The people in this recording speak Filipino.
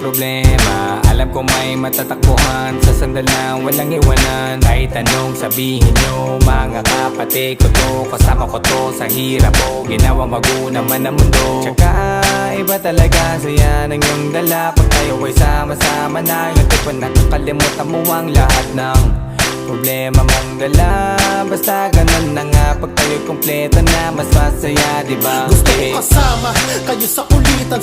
problema. Alam ko may matatakbuhan sa sandalan, walang iwanan. Kahit anong sabihin nyo, mga kapatid ko to, kasama ko to sa hirap ko, ginawang mago naman ang mundo. Tsaka iba talaga saya ng iyong dala pag tayo ay sama-sama na. Yung tipo nakakalimutan mo ang lahat ng problema mong dala. Basta ganun na nga, pag tayo'y kumpleto na, mas masaya, diba? Gusto ko kasama kayo sa kulitan,